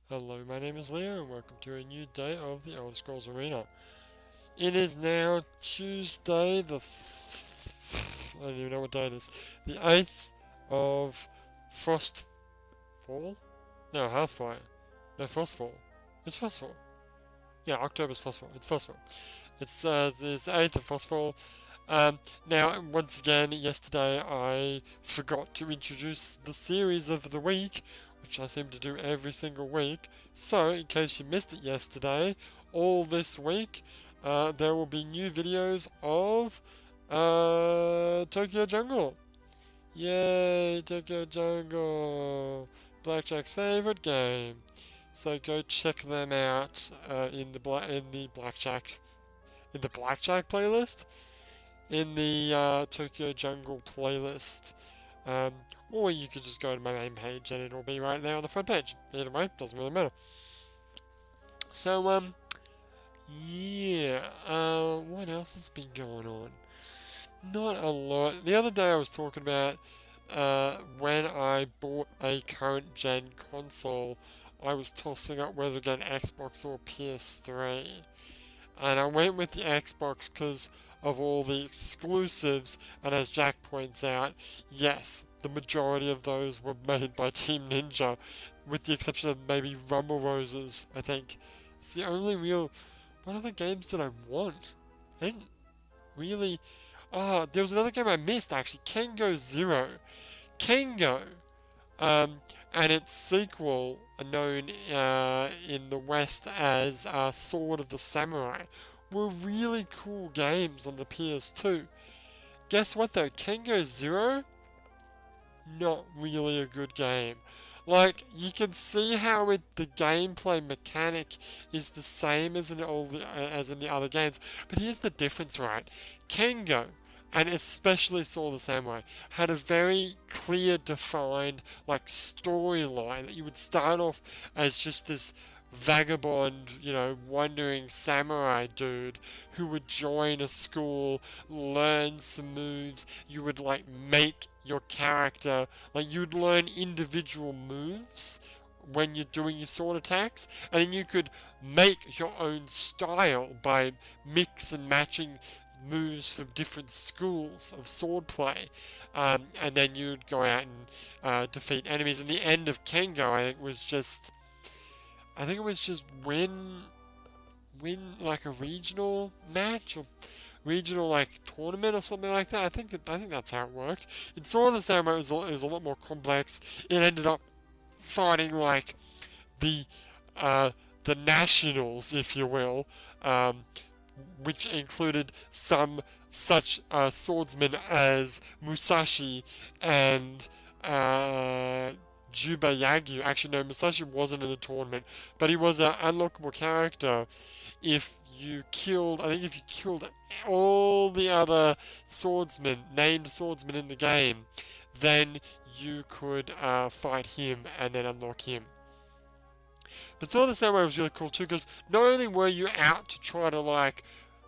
Hello, my name is Leo and welcome to a new day of the Elder Scrolls Arena. It is now Tuesday I don't even know what day it is. The 8th of Frostfall? No, Hearthfire. No, Frostfall. It's Frostfall. Yeah, October's Frostfall. It's Frostfall. It's 8th of Frostfall. Now, once again, yesterday I forgot to introduce the series of the week, which I seem to do every single week. So, in case you missed it yesterday, all this week, there will be new videos of Tokyo Jungle. Yay, Tokyo Jungle! Blackjack's favorite game. So go check them out in the Blackjack playlist, in the Tokyo Jungle playlist. Or you could just go to my main page and it'll be right there on the front page. Either way, doesn't really matter. So, yeah, what else has been going on? Not a lot. The other day I was talking about when I bought a current gen console, I was tossing up whether to get an Xbox or PS3. And I went with the Xbox because of all the exclusives, and as Jack points out, yes, the majority of those were made by Team Ninja, with the exception of maybe Rumble Roses, I think. It's the only real... What other games did I want? I didn't really... Oh, there was another game I missed, actually, Kengo Zero. Kengo! And its sequel, known in the West as Sword of the Samurai, were really cool games on the PS2. Guess what though? Kengo Zero? Not really a good game. Like, you can see how the gameplay mechanic is the same as as in the other games, but here's the difference, right? Kengo, and especially Sword of the Samurai, had a very clear, defined, like, storyline that you would start off as just this vagabond, wandering samurai dude who would join a school, learn some moves. You would, like, make your character, like, you'd learn individual moves when you're doing your sword attacks, and then you could make your own style by mix and matching moves from different schools of swordplay, and then you'd go out and defeat enemies. And the end of Kengo, I think it was just win like a regional match or regional like tournament or something like that. I think that's how it worked. In Sword of the Samurai, it was a lot more complex. It ended up fighting like the the nationals, if you will, which included some such swordsmen as Musashi and Jubayagyu. Actually, no, Musashi wasn't in the tournament, but he was an unlockable character if you killed, I think if you killed all the other named swordsmen in the game, then you could fight him and then unlock him. But Sword of the Samurai was really cool too, because not only were you out to try to like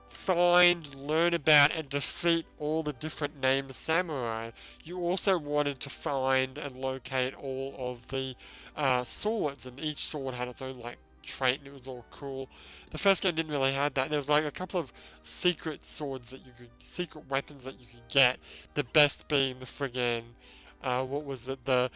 find, learn about, and defeat all the different named samurai, you also wanted to find and locate all of the swords, and each sword had its own like trait, and it was all cool. The first game didn't really have that. There was like a couple of secret weapons that you could get. The best being the friggin' what was it? The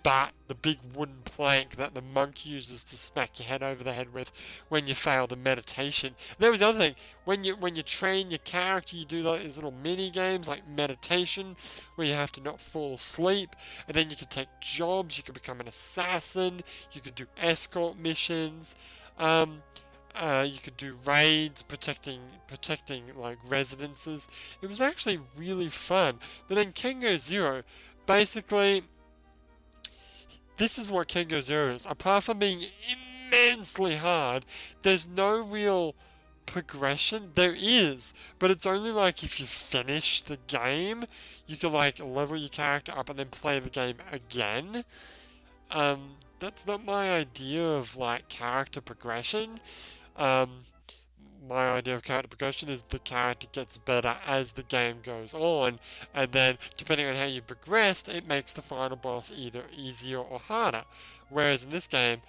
bat, the big wooden plank that the monk uses to smack your head over the head with when you fail the meditation. And that was the other thing. When you train your character, you do like these little mini games like meditation, where you have to not fall asleep, and then you can take jobs. You can become an assassin. You could do escort missions. You could do raids, protecting like residences. It was actually really fun. But then Kengo Zero, basically, this is what Kengo Zero is. Apart from being immensely hard, there's no real progression. There is, but it's only like if you finish the game, you can like level your character up and then play the game again. That's not my idea of like character progression. My idea of character progression is the character gets better as the game goes on, and then depending on how you progressed, it makes the final boss either easier or harder. Whereas in this game,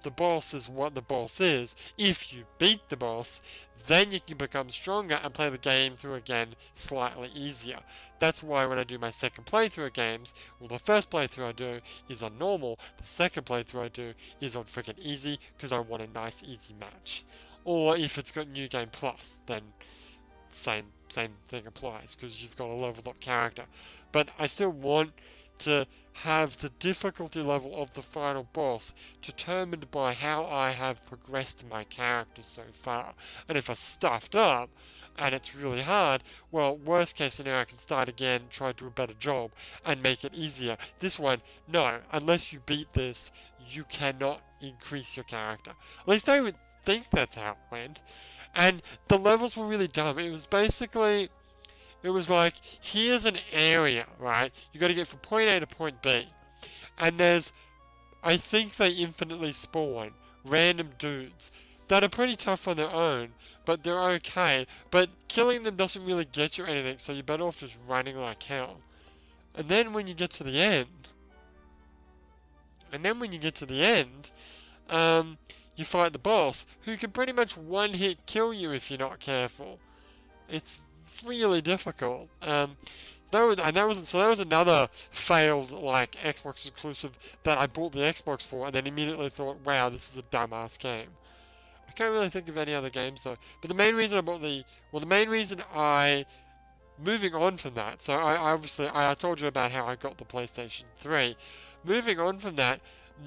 the boss is what the boss is. If you beat the boss, then you can become stronger and play the game through again slightly easier. That's why when I do my second playthrough of games, well, the first playthrough I do is on normal, the second playthrough I do is on freaking easy, because I want a nice easy match. Or if it's got New Game Plus, then same thing applies, because you've got a leveled up character. But I still want to have the difficulty level of the final boss determined by how I have progressed my character so far. And if I stuffed up and it's really hard, well, worst case scenario, I can start again, try to do a better job, and make it easier. This one, no, unless you beat this, you cannot increase your character. At least I would think that's how it went. And the levels were really dumb. It was basically, it was like, here's an area, right? You got to get from point A to point B. And there's, I think they infinitely spawn random dudes that are pretty tough on their own, but they're okay. But killing them doesn't really get you anything, so you're better off just running like hell. And then when you get to the end, you fight the boss, who can pretty much one-hit kill you if you're not careful. It's really difficult. That was another failed like Xbox exclusive that I bought the Xbox for, and then immediately thought, wow, this is a dumbass game. I can't really think of any other games though. But the main reason moving on from that, so I told you about how I got the PlayStation 3. Moving on from that,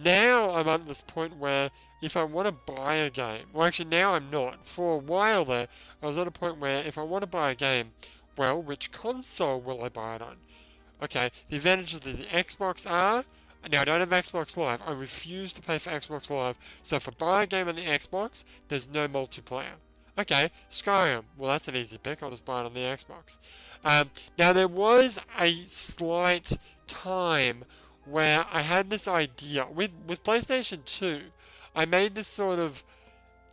now I'm at this point where if I want to buy a game, well actually now I'm not. For a while there, I was at a point where if I want to buy a game, well, which console will I buy it on? Okay, the advantages of the Xbox are, now I don't have Xbox Live, I refuse to pay for Xbox Live, so if I buy a game on the Xbox, there's no multiplayer. Okay, Skyrim, well that's an easy pick, I'll just buy it on the Xbox. Now there was a slight time where I had this idea, with PlayStation 2, I made this sort of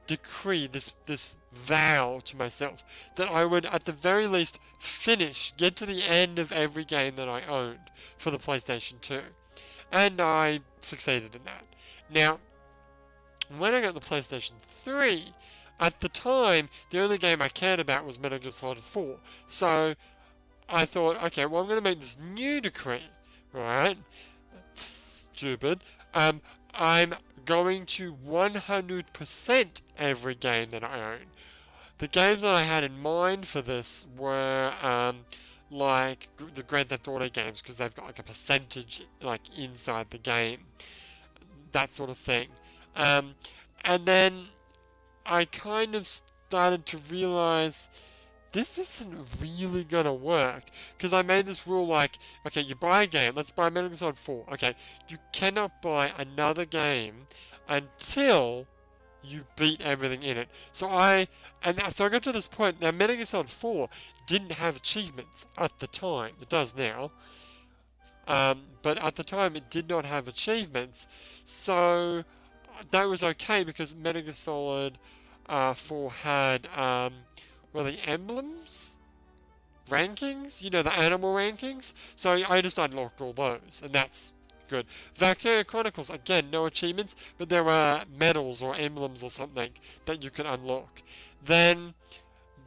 decree, this vow to myself, that I would at the very least get to the end of every game that I owned for the PlayStation 2. And I succeeded in that. Now, when I got the PlayStation 3, at the time, the only game I cared about was Metal Gear Solid 4. So, I thought, okay, well I'm going to make this new decree, right? Stupid. I'm going to 100% every game that I own. The games that I had in mind for this were like the Grand Theft Auto games, because they've got like a percentage like inside the game, that sort of thing. And then I kind of started to realize this isn't really gonna work, because I made this rule like, okay, you buy a game, let's buy Metal Gear Solid 4, okay, you cannot buy another game until you beat everything in it. So I got to this point. Now Metal Gear Solid 4 didn't have achievements at the time. It does now. But at the time it did not have achievements. So that was okay, because Metal Gear Solid 4 had well, the emblems? Rankings? You know, the animal rankings? So I just unlocked all those, and that's good. Valkyria Chronicles, again, no achievements, but there were medals or emblems or something that you could unlock. Then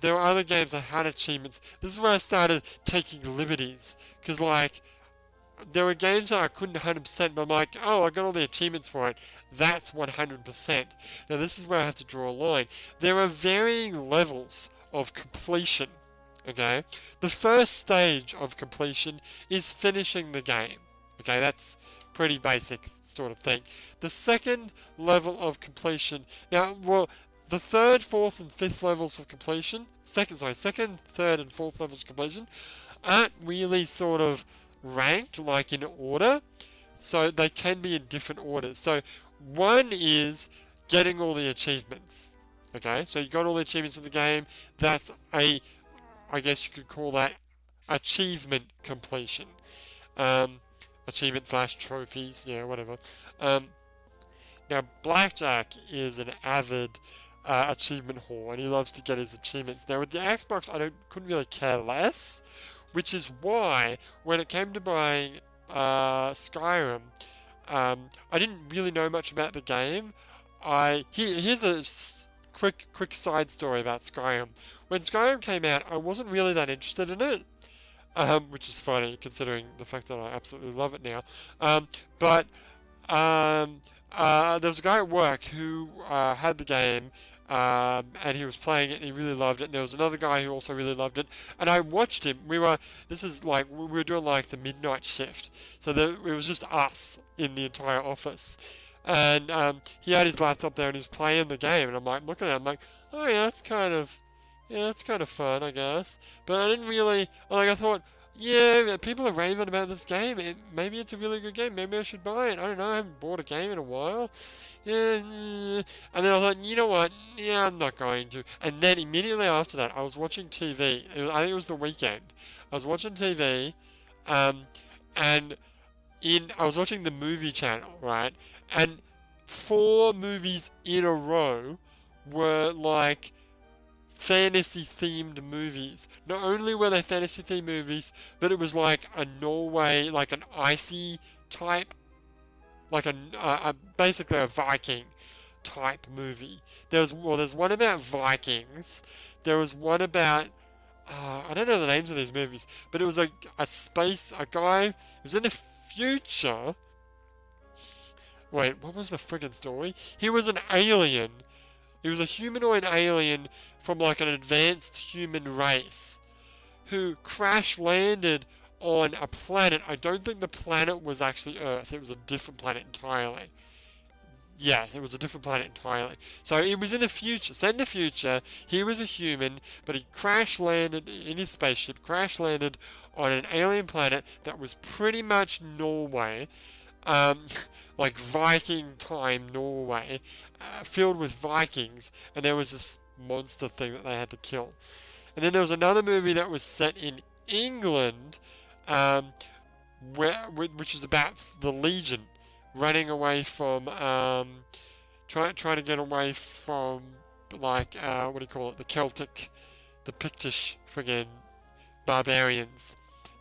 there were other games that had achievements. This is where I started taking liberties, because like there were games that I couldn't 100%, but I'm like, oh, I got all the achievements for it. That's 100%. Now this is where I have to draw a line. There are varying levels of completion. Okay, the first stage of completion is finishing the game. Okay, that's pretty basic sort of thing. The second level of completion, now, well, the third, fourth, and fifth levels of completion, second, third, and fourth levels of completion, aren't really sort of ranked like in order, so they can be in different orders. So one is getting all the achievements. Okay, so you got all the achievements in the game. That's I guess you could call that achievement completion. Achievement / trophies, yeah, whatever. Now, Blackjack is an avid achievement whore, and he loves to get his achievements. Now, with the Xbox, I couldn't really care less, which is why, when it came to buying Skyrim, I didn't really know much about the game. Here's a quick side story about Skyrim. When Skyrim came out, I wasn't really that interested in it, which is funny considering the fact that I absolutely love it now. But there was a guy at work who had the game, and he was playing it and he really loved it. And there was another guy who also really loved it, and I watched him. This is like we were doing like the midnight shift, so it was just us in the entire office. And he had his laptop there and he was playing the game, and I'm like looking at it, I'm like, oh yeah, that's kind of fun, I guess. But I didn't really I thought, yeah, people are raving about this game. Maybe it's a really good game. Maybe I should buy it. I don't know. I haven't bought a game in a while. Yeah, and then I thought, you know what? Yeah, I'm not going to. And then immediately after that, I was watching TV. I think it was the weekend. I was watching TV, um, and I was watching the movie channel, right? And 4 movies in a row were like fantasy themed movies. Not only were they fantasy themed movies, but it was like a Norway, like an icy type, like basically a Viking type movie. There's one about Vikings. There was one about I don't know the names of these movies, but it was a guy. It was in the future. Wait, what was the friggin' story? He was an alien. He was a humanoid alien from like an advanced human race who crash landed on a planet. I don't think the planet was actually Earth. It was a different planet entirely. Yes, it was a different planet entirely. So it was in the future. Set in the future, he was a human, but he crash landed in his spaceship, crash landed on an alien planet that was pretty much Norway. Um, like Viking time Norway, filled with Vikings, and there was this monster thing that they had to kill. And then there was another movie that was set in England, which is about the Legion running away from, trying to get away from, like, what do you call it, the Pictish friggin' barbarians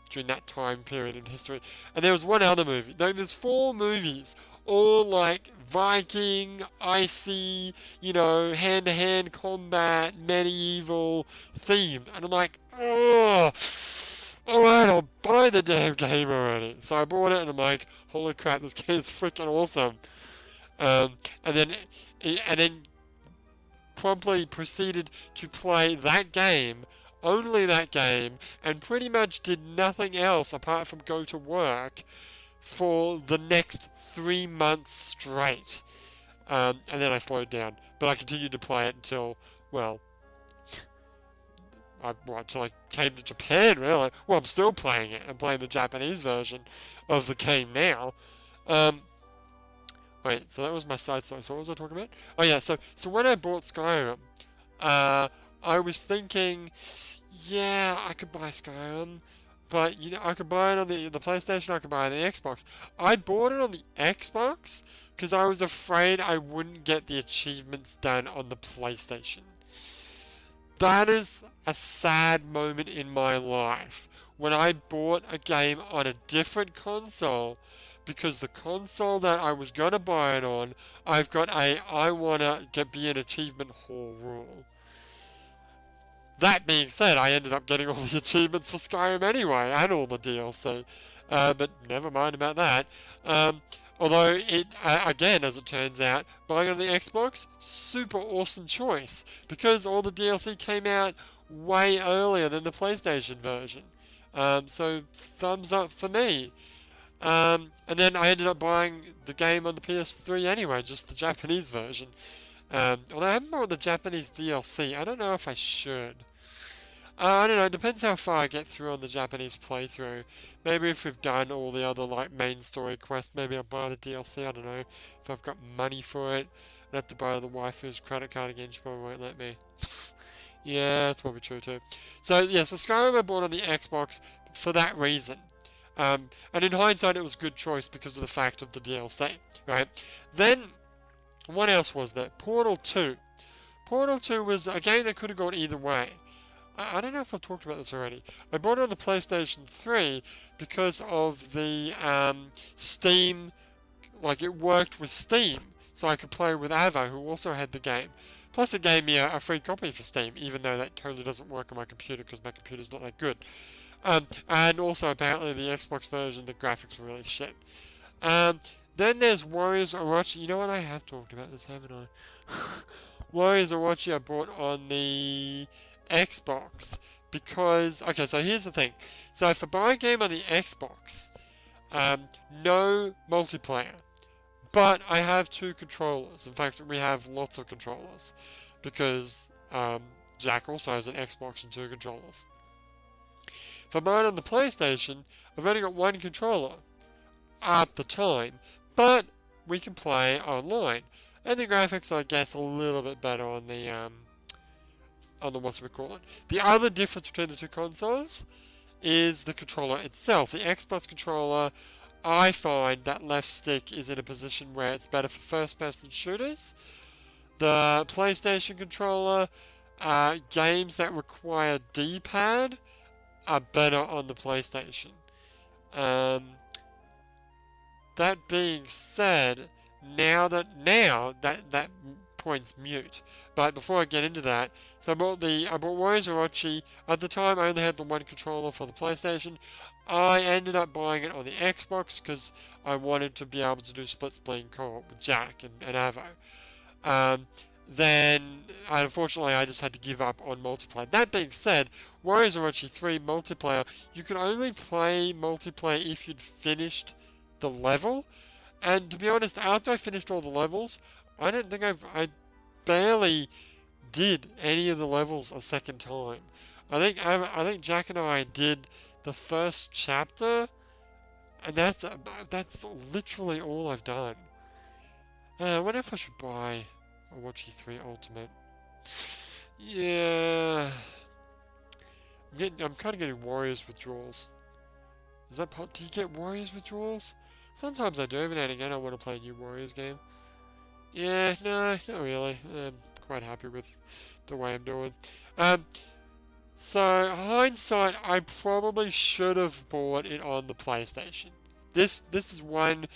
during that time period in history. And there was one other movie. There's 4 movies, all like Viking, icy, hand-to-hand combat, medieval themed. And I'm like, oh, alright, I'll buy the damn game already. So I bought it and I'm like, holy crap, this game is freaking awesome. And then promptly proceeded to play that game, only that game, and pretty much did nothing else apart from go to work for the next 3 months straight. And then I slowed down. But I continued to play it until, well, until I came to Japan, really. Well, I'm still playing it. I'm playing the Japanese version of the game now. Wait, so that was my side story. So what was I talking about? Oh yeah, so when I bought Skyrim, I was thinking, yeah, I could buy Skyrim, but I could buy it on the PlayStation, I could buy it on the Xbox. I bought it on the Xbox because I was afraid I wouldn't get the achievements done on the PlayStation. That is a sad moment in my life when I bought a game on a different console because the console that I was going to buy it on, I've got I want to be an achievement haul rule. That being said, I ended up getting all the achievements for Skyrim anyway, and all the DLC. But never mind about that. Although, again, as it turns out, buying on the Xbox, super awesome choice. Because all the DLC came out way earlier than the PlayStation version. So, thumbs up for me. And then I ended up buying the game on the PS3 anyway, just the Japanese version. Although I haven't bought the Japanese DLC, I don't know if I should. I don't know, it depends how far I get through on the Japanese playthrough. Maybe if we've done all the other, main story quests, maybe I'll buy the DLC, I don't know. If I've got money for it, I'd have to borrow the waifu's credit card again, she probably won't let me. Yeah, that's probably true too. So, yeah, so Skyrim I bought on the Xbox for that reason. And in hindsight, it was a good choice because of the fact of the DLC, right? Then, what else was there? Portal 2. Portal 2 was a game that could have gone either way. I don't know if I've talked about this already. I bought it on the PlayStation 3 because of the Steam like it worked with Steam, so I could play with Avo, who also had the game. Plus, it gave me a free copy for Steam, even though that totally doesn't work on my computer because my computer's not that good. And also, apparently, the Xbox version, the graphics were really shit. Um, then there's Warriors Orochi. You know what? I have talked about this, haven't I? Warriors Orochi I bought on the Xbox because, okay, so here's the thing. So if I buy a game on the Xbox, no multiplayer, but I have two controllers. In fact, we have lots of controllers because Jack also has an Xbox and two controllers. If I buy it on the PlayStation, I've only got one controller at the time, but we can play online. And the graphics, I guess, a little bit better on the what's we call it. The other difference between the two consoles is the controller itself. The Xbox controller, I find that left stick is in a position where it's better for first-person shooters. The PlayStation controller, games that require D-pad are better on the PlayStation. That being said, now that point's mute. But before I get into that, so I bought Warriors Orochi. At the time, I only had the one controller for the PlayStation. I ended up buying it on the Xbox because I wanted to be able to do split-screen co-op with Jack and Avo. Then, unfortunately, I just had to give up on multiplayer. That being said, Warriors Orochi 3 multiplayer, you could only play multiplayer if you'd finished the level. And to be honest, after I finished all the levels, I don't think I barely did any of the levels a second time. I think Jack and I did the first chapter, and that's literally all I've done. I wonder if I should buy Orochi 3 Ultimate. Yeah, I'm kind of getting Warriors withdrawals. Is that part? Do you get Warriors withdrawals? Sometimes I do. Every now and again, I want to play a new Warriors game. Yeah, no, not really. I'm quite happy with the way I'm doing. So, hindsight, I probably should have bought it on the PlayStation. This is one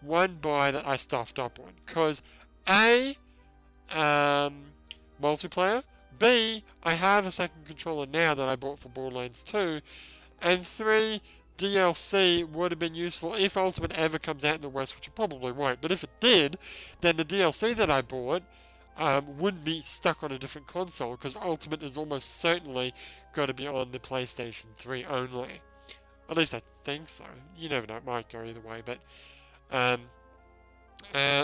buy that I stuffed up on. Because, A, multiplayer. B, I have a second controller now that I bought for Borderlands 2. And 3, DLC would have been useful if Ultimate ever comes out in the West, which it probably won't. But if it did, then the DLC that I bought wouldn't be stuck on a different console, because Ultimate is almost certainly going to be on the PlayStation 3 only. At least I think so. You never know, it might go either way. But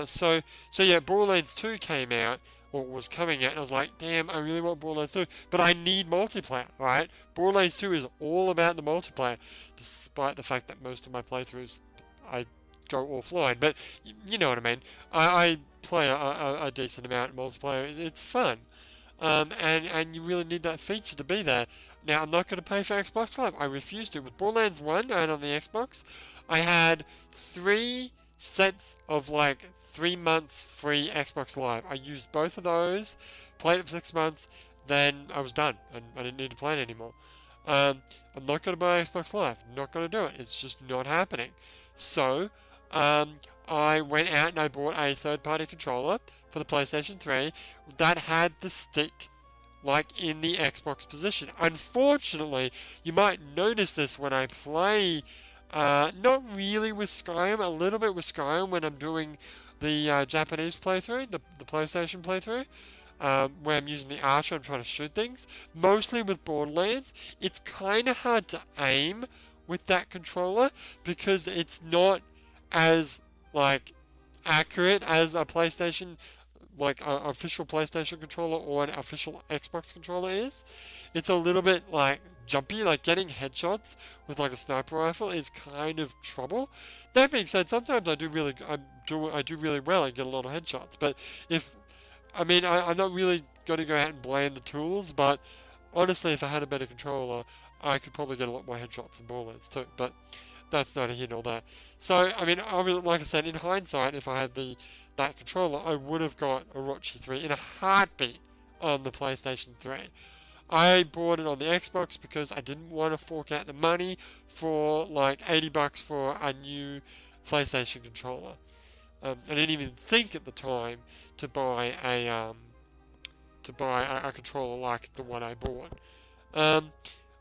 so yeah, Borderlands 2 came out, or was coming out, and I was like, damn, I really want Borderlands 2, but I need multiplayer, right? Borderlands 2 is all about the multiplayer, despite the fact that most of my playthroughs, I go offline, but you know what I mean. I play a decent amount of multiplayer. It's fun. And you really need that feature to be there. Now, I'm not going to pay for Xbox Live. I refuse to. With Borderlands 1 and on the Xbox, I had 3 sets of like 3 months free Xbox Live. I used both of those, played it for 6 months, then I was done, and I didn't need to play it anymore. I'm not going to buy Xbox Live. I'm not going to do it. It's just not happening. So, I went out and I bought a third-party controller for the PlayStation 3 that had the stick like in the Xbox position. Unfortunately, you might notice this when I play, not really with Skyrim, a little bit with Skyrim when I'm doing the Japanese playthrough, the PlayStation playthrough, where I'm using the archer and trying to shoot things. Mostly with Borderlands, it's kind of hard to aim with that controller because it's not as like accurate as a PlayStation, like an official PlayStation controller or an official Xbox controller is. It's a little bit like jumpy, like getting headshots with like a sniper rifle is kind of trouble. That being said, sometimes I do really well and get a lot of headshots. But I'm not really going to go out and blame the tools, but honestly, if I had a better controller, I could probably get a lot more headshots in Borderlands too. But that's neither here nor there. So, like I said, in hindsight, if I had that controller, I would have got Orochi 3 in a heartbeat on the PlayStation 3. I bought it on the Xbox because I didn't want to fork out the money for like $80 for a new PlayStation controller. I didn't even think at the time to buy a controller like the one I bought.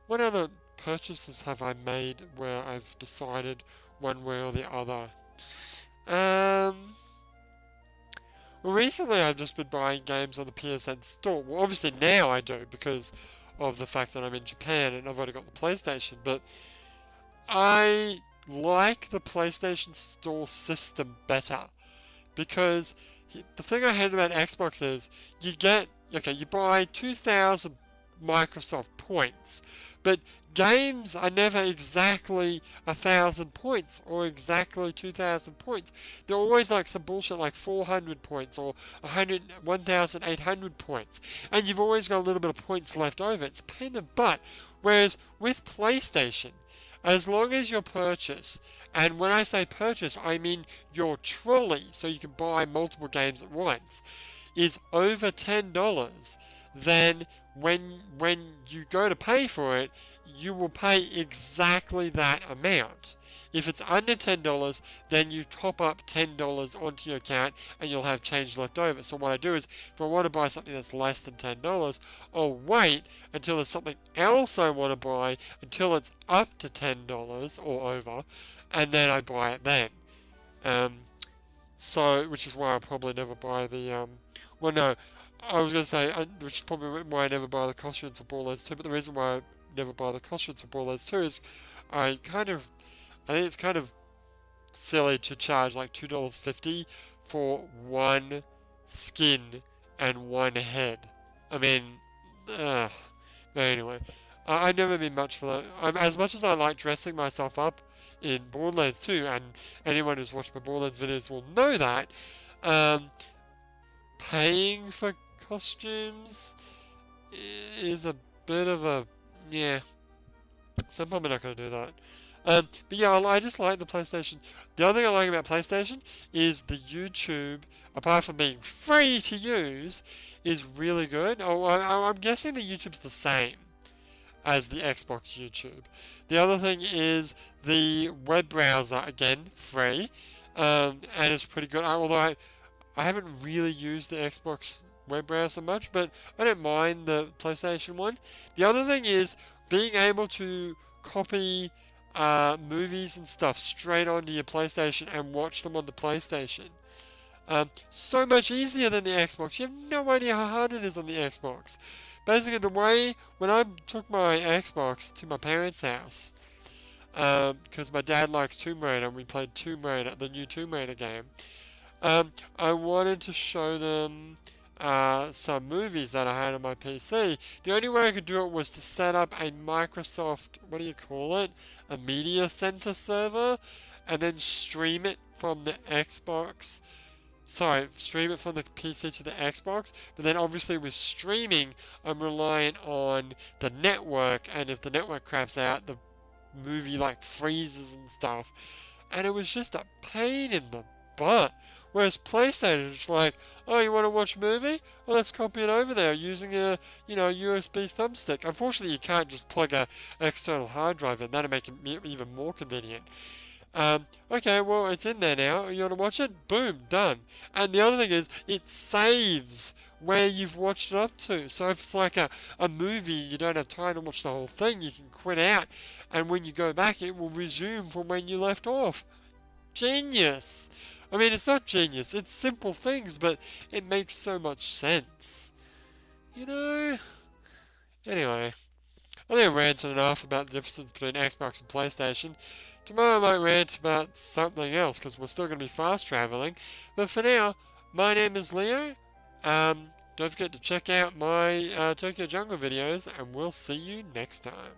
What other purchases have I made where I've decided one way or the other? Well, recently I've just been buying games on the PSN store. Well, obviously now I do because of the fact that I'm in Japan and I've already got the PlayStation, but I like the PlayStation Store system better because the thing I hate about Xbox is you buy 2,000 Microsoft points, but games are never exactly 1,000 points or exactly 2,000 points. They're always like some bullshit like 400 points or 1,800 points, and you've always got a little bit of points left over. It's a pain in the butt. Whereas with PlayStation, as long as your purchase, and when I say purchase, I mean your trolley, so you can buy multiple games at once, is over $10, then when you go to pay for it, you will pay exactly that amount. If it's under $10, then you top up $10 onto your account and you'll have change left over. So what I do is, if I want to buy something that's less than $10, I'll wait until there's something else I want to buy until it's up to $10 or over, and then I buy it then. Which is why I'll probably never buy the, well no, I was going to say, which is probably why I never buy the costumes for Borderlands 2, but the reason why I never buy the costumes for Borderlands 2 is I think it's kind of silly to charge like $2.50 for one skin and one head. I mean, but anyway, I've never been much for that. As much as I like dressing myself up in Borderlands 2, and anyone who's watched my Borderlands videos will know that, paying for costumes is a bit of a so I'm probably not going to do that. But yeah, I just like the PlayStation. The other thing I like about PlayStation is the YouTube, apart from being free to use, is really good. I'm guessing the YouTube's the same as the Xbox YouTube. The other thing is the web browser, again, free, and it's pretty good. Although I haven't really used the Xbox web browser much, but I don't mind the PlayStation one. The other thing is being able to copy movies and stuff straight onto your PlayStation and watch them on the PlayStation. So much easier than the Xbox. You have no idea how hard it is on the Xbox. Basically, the way when I took my Xbox to my parents' house, because my dad likes Tomb Raider and we played Tomb Raider, the new Tomb Raider game, I wanted to show them some movies that I had on my PC. The only way I could do it was to set up a Microsoft, what do you call it? A media center server, and then stream it from the Xbox. Sorry, stream it from the PC to the Xbox. But then obviously with streaming, I'm reliant on the network, and if the network craps out, the movie like freezes and stuff. And it was just a pain in the butt. Whereas PlayStation, it's like, oh, you want to watch a movie? Well, let's copy it over there using a, USB thumbstick. Unfortunately, you can't just plug a external hard drive in. That'll make it even more convenient. Okay, well, it's in there now. You want to watch it? Boom, done. And the other thing is, it saves where you've watched it up to. So if it's like a movie, you don't have time to watch the whole thing, you can quit out. And when you go back, it will resume from when you left off. Genius! I mean, it's not genius, it's simple things, but it makes so much sense. Anyway, I think I've ranted enough about the differences between Xbox and PlayStation. Tomorrow I might rant about something else, because we're still going to be fast traveling. But for now, my name is Leo. Don't forget to check out my Tokyo Jungle videos, and we'll see you next time.